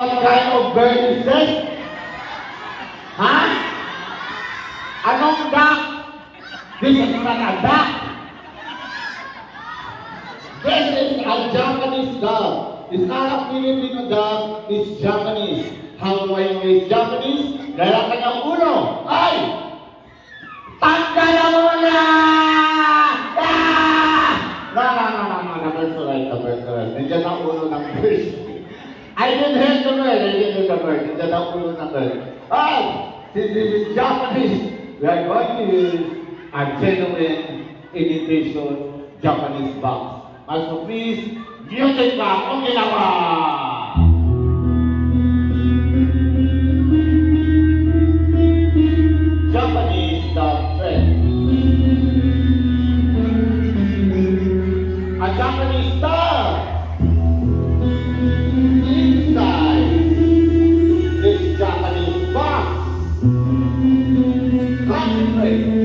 What kind of bird is this? Ha? Anong duck? This is not a duck. This is a Japanese dog. It's not a Filipino dog, it's Japanese. How do I know it's Japanese? Dahil ang kanyang ulo ay tanggalan mo na! Ah! No, that's right. Nandiyan ang ulo ng bird. I didn't hit the bird. Nandiyan ang ulo ng bird. Ay! Since this is Japanese, we are going to use a genuine imitation Japanese box. So please, music box, okay na ba? Japanese dog friend. A Japanese dog inside this Japanese box. Concentrate.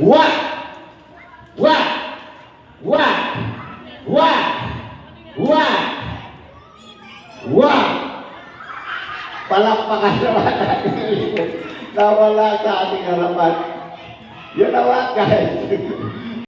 What? Palakpakan naman natin. Nawala sa ating harapan. You know what, guys?